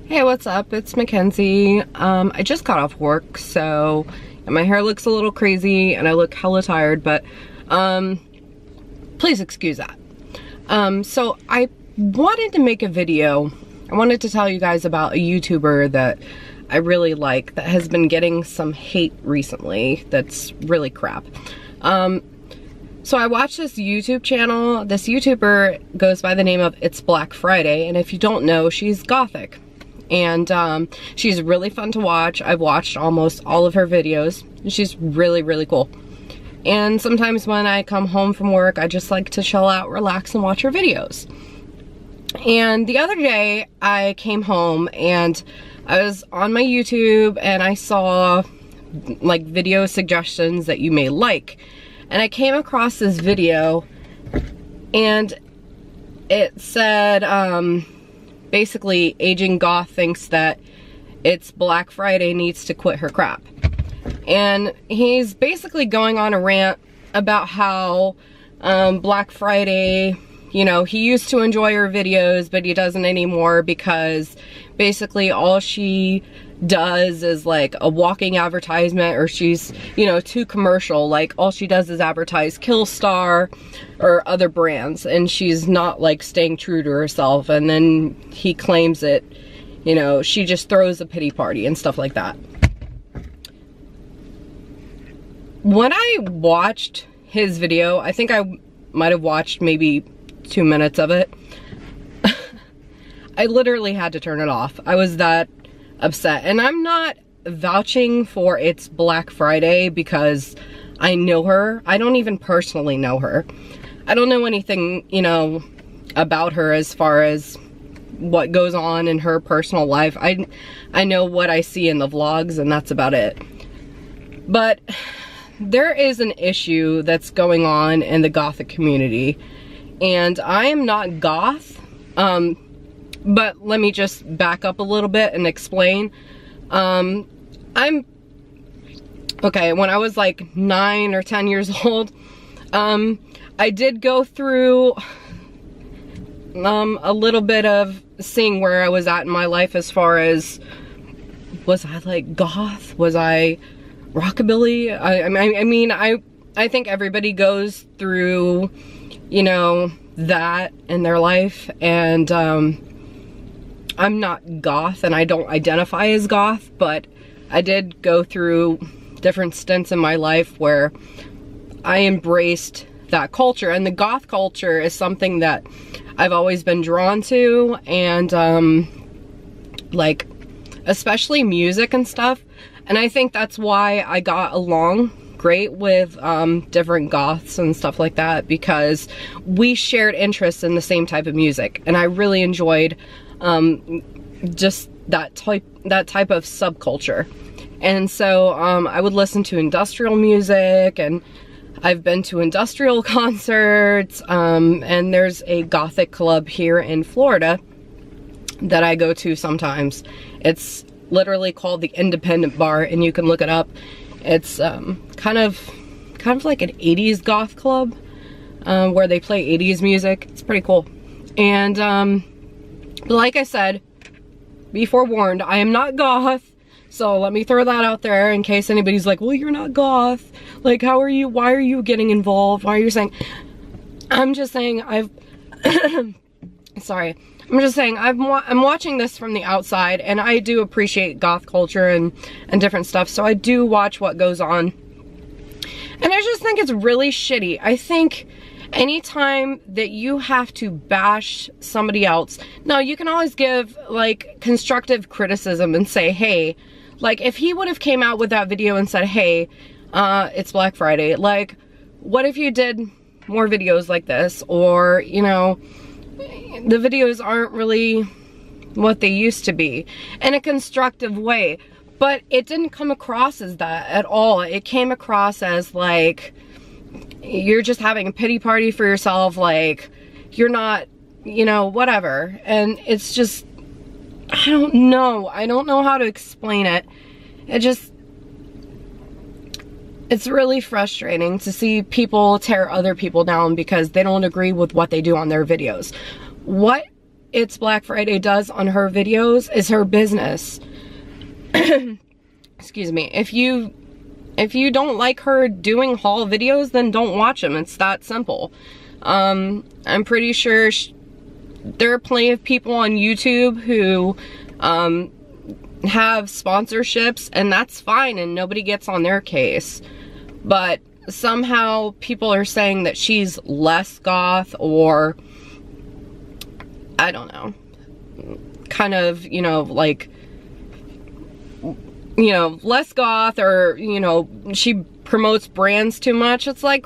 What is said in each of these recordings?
Hey, what's up? It's Mackenzie. I just got off work, so my hair looks a little crazy and I look hella tired, but please excuse that. So I wanted to make a video. I wanted to tell you guys about a YouTuber that I really like that has been getting some hate recently that's really crap. So I watched this YouTube channel. This YouTuber goes by the name of It's Black Friday, and if you don't know, she's gothic. And she's really fun to watch. I've watched almost all of her videos. She's really, really cool. And sometimes when I come home from work, I just like to chill out, relax, and watch her videos. And the other day, I came home and I was on my YouTube and I saw like video suggestions that you may like. And I came across this video and it said, basically, Aging Goth thinks that It's Black Friday needs to quit her crap. And he's basically going on a rant about how Black Friday, you know, he used to enjoy her videos, but he doesn't anymore because basically all she does is like a walking advertisement, or she's, you know, too commercial. Like all she does is advertise Killstar or other brands, and she's not like staying true to herself. And then he claims that, you know, she just throws a pity party and stuff like that. When I watched his video, I think I might have watched maybe 2 minutes of it. I literally had to turn it off. I was that upset. And I'm not vouching for It's Black Friday because I know her. I don't even personally know her. I don't know anything, you know, about her as far as what goes on in her personal life. I know what I see in the vlogs, and that's about it. But there is an issue that's going on in the gothic community, and I am not goth. But let me just back up a little bit and explain. Okay, when I was like 9 or 10 years old, I did go through a little bit of seeing where I was at in my life as far as, was I like goth? Was I rockabilly? I think everybody goes through, you know, that in their life, and I'm not goth and I don't identify as goth, but I did go through different stints in my life where I embraced that culture, and the goth culture is something that I've always been drawn to, and like especially music and stuff. And I think that's why I got along great with different goths and stuff like that, because we shared interests in the same type of music, and I really enjoyed just that type of subculture. And so I would listen to industrial music, and I've been to industrial concerts, and there's a gothic club here in Florida that I go to sometimes. It's literally called the Independent Bar, and you can look it up. It's kind of like an 80s goth club, where they play 80s music. It's pretty cool. And but like I said, be forewarned, I am not goth. So let me throw that out there in case anybody's like, well, you're not goth. Like, why are you getting involved? Why are you saying? I'm just saying sorry. I'm just saying I'm watching this from the outside, and I do appreciate goth culture and different stuff. So I do watch what goes on. And I just think it's really shitty. I think anytime that you have to bash somebody else, now you can always give like constructive criticism and say, hey, like if he would have came out with that video and said, hey, it's Black Friday, like what if you did more videos like this? Or, you know, the videos aren't really what they used to be, in a constructive way. But it didn't come across as that at all. It came across as like you're just having a pity party for yourself, like you're not, you know, whatever. And it's just, I don't know how to explain it. It's really frustrating to see people tear other people down because they don't agree with what they do on their videos. What It's Black Friday does on her videos is her business. Excuse me. If you don't like her doing haul videos, then don't watch them. It's that simple. I'm pretty sure there are plenty of people on YouTube who have sponsorships, and that's fine, and nobody gets on their case. But somehow people are saying that she's less goth, or I don't know, kind of, you know, like, you know, less goth, or, you know, she promotes brands too much. It's like,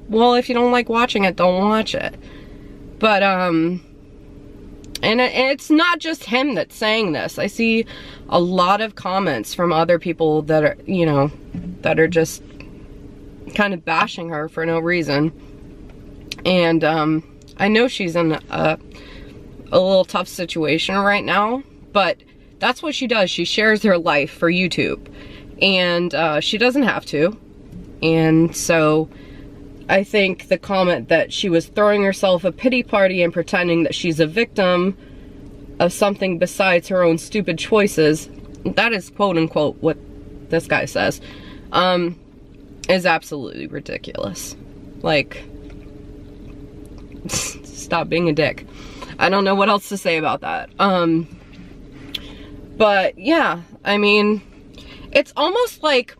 well, if you don't like watching it, don't watch it. But, and it's not just him that's saying this. I see a lot of comments from other people that are, you know, that are just kind of bashing her for no reason. And, I know she's in a little tough situation right now, but that's what she does. She shares her life for YouTube, and she doesn't have to. And so I think the comment that she was throwing herself a pity party and pretending that she's a victim of something besides her own stupid choices, that is quote unquote what this guy says, is absolutely ridiculous. Like, stop being a dick. I don't know what else to say about that. But yeah, I mean, it's almost like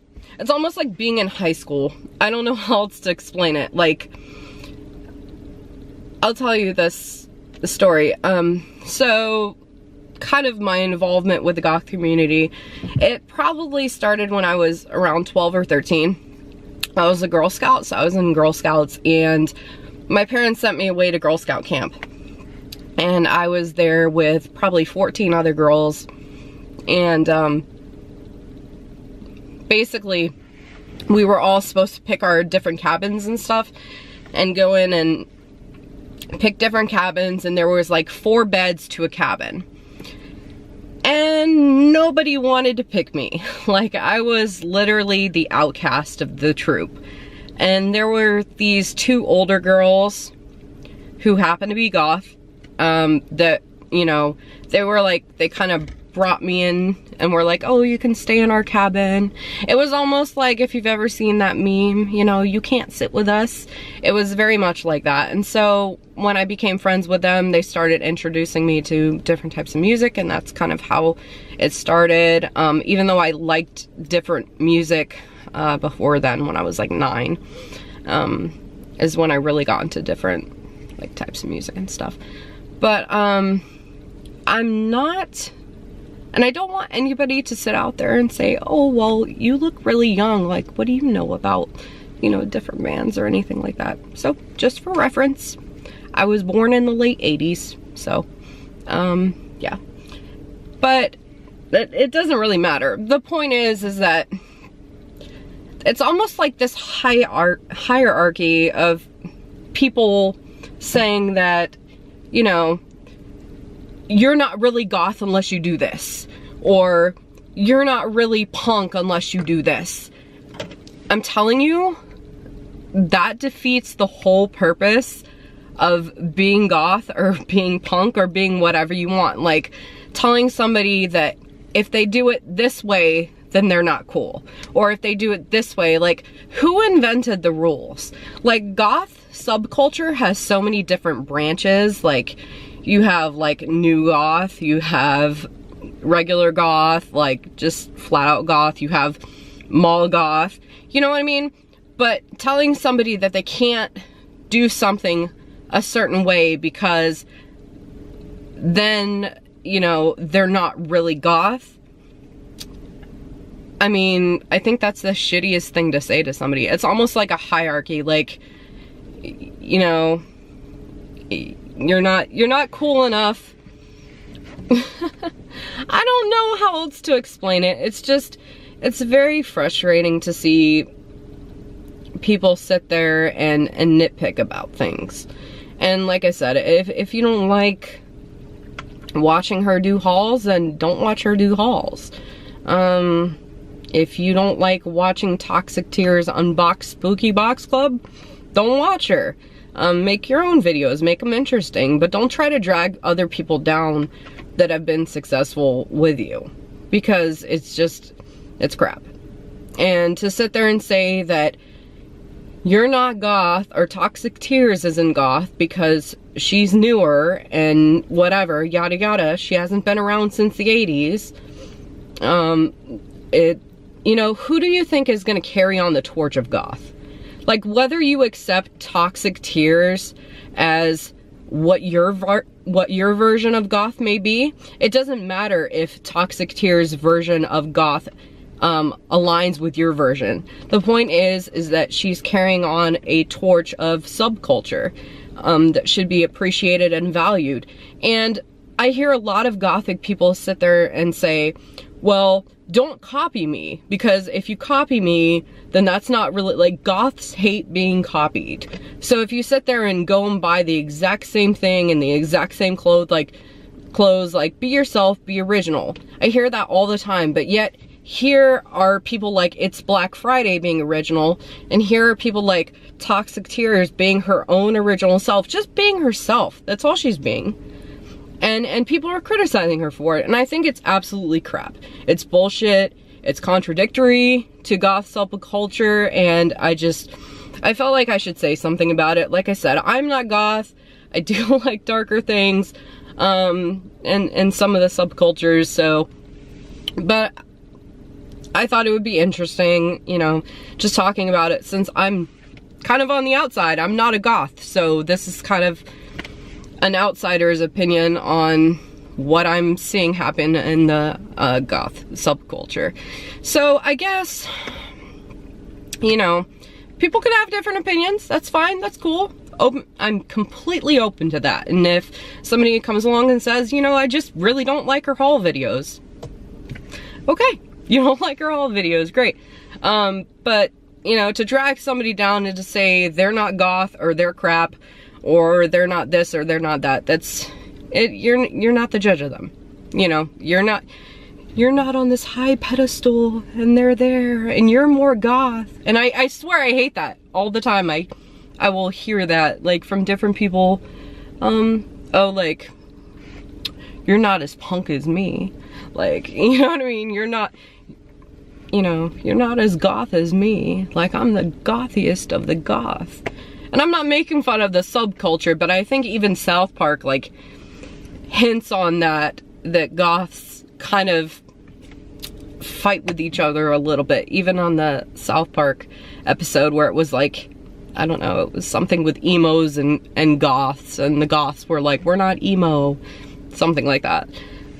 being in high school. I don't know how else to explain it. Like, I'll tell you this story. So kind of my involvement with the goth community, it probably started when I was around 12 or 13. I was a Girl Scout, so I was in Girl Scouts, and my parents sent me away to Girl Scout camp. And I was there with probably 14 other girls. And basically, we were all supposed to pick our different cabins and stuff, and go in and pick different cabins, and there was like 4 beds to a cabin. And nobody wanted to pick me. Like, I was literally the outcast of the troop. And there were these 2 older girls who happened to be goth, that, you know, they were like, they kind of brought me in and were like, oh, you can stay in our cabin. It was almost like, if you've ever seen that meme, you know, you can't sit with us. It was very much like that. And so when I became friends with them, they started introducing me to different types of music, and that's kind of how it started. Even though I liked different music before then, when I was like 9, is when I really got into different like types of music and stuff. But I'm not, and I don't want anybody to sit out there and say, oh, well, you look really young, like, what do you know about, you know, different bands or anything like that. So just for reference, I was born in the late 80s, so yeah. But it doesn't really matter. The point is that it's almost like this hierarchy of people saying that, you know, you're not really goth unless you do this, or you're not really punk unless you do this. I'm telling you, that defeats the whole purpose of being goth or being punk or being whatever you want. Like, telling somebody that if they do it this way, then they're not cool. Or if they do it this way, like, who invented the rules? Like, goth subculture has so many different branches. Like, you have like new goth, you have regular goth, like just flat out goth, you have mall goth, you know what I mean? But telling somebody that they can't do something a certain way because then, you know, they're not really goth, I mean, I think that's the shittiest thing to say to somebody. It's almost like a hierarchy, like, you know, you're not cool enough. I don't know how else to explain it. It's just, it's very frustrating to see people sit there and nitpick about things. And like I said, if you don't like watching her do hauls, then don't watch her do hauls. If you don't like watching Toxic Tears unbox Spooky Box Club, don't watch her. Make your own videos, make them interesting, but don't try to drag other people down that have been successful with you, because it's crap. And to sit there and say that you're not goth, or Toxic Tears isn't goth because she's newer and whatever, yada yada, she hasn't been around since the 80s. You know, who do you think is gonna carry on the torch of goth? Like, whether you accept Toxic Tears as what your version of goth may be, it doesn't matter if Toxic Tears' version of goth aligns with your version. The point is that she's carrying on a torch of subculture that should be appreciated and valued. And I hear a lot of gothic people sit there and say, well, don't copy me, because if you copy me, then that's not really, like, goths hate being copied. So if you sit there and go and buy the exact same thing and the exact same clothes, like, be yourself, be original. I hear that all the time, but yet here are people like It's Black Friday being original, and here are people like Toxic Tears being her own original self, just being herself. That's all she's being. And people are criticizing her for it, and I think it's absolutely crap. It's bullshit, it's contradictory to goth subculture, and I felt like I should say something about it. Like I said, I'm not goth, I do like darker things, and some of the subcultures, so, but I thought it would be interesting, you know, just talking about it, since I'm kind of on the outside. I'm not a goth, so this is kind of an outsider's opinion on what I'm seeing happen in the goth subculture. So I guess, you know, people can have different opinions. That's fine, that's cool. I'm completely open to that. And if somebody comes along and says, you know, I just really don't like her haul videos, okay, you don't like her haul videos, great. But, you know, to drag somebody down and to say they're not goth, or they're crap, or they're not this, or they're not that, that's it. You're not the judge of them. You know, you're not on this high pedestal and they're there and you're more goth. And I swear I hate that all the time. I will hear that, like, from different people. Oh, like, you're not as punk as me. Like, you know what I mean? You're not, you know, you're not as goth as me. Like, I'm the gothiest of the goth. And I'm not making fun of the subculture, but I think even South Park, like, hints on that goths kind of fight with each other a little bit. Even on the South Park episode where it was like, I don't know, it was something with emos and goths, and the goths were like, we're not emo, something like that.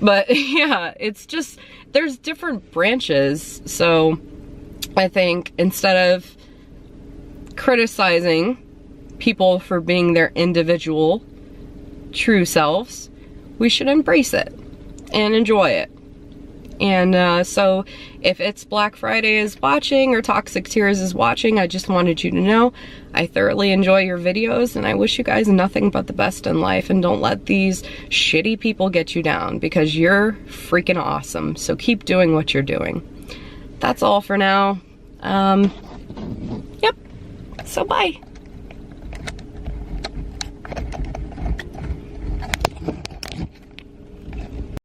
But yeah, it's just, there's different branches. So I think instead of criticizing people for being their individual true selves, we should embrace it and enjoy it. And so if It's Black Friday is watching, or Toxic Tears is watching, I just wanted you to know I thoroughly enjoy your videos, and I wish you guys nothing but the best in life, and don't let these shitty people get you down, because you're freaking awesome. So keep doing what you're doing. That's all for now. Yep, so bye.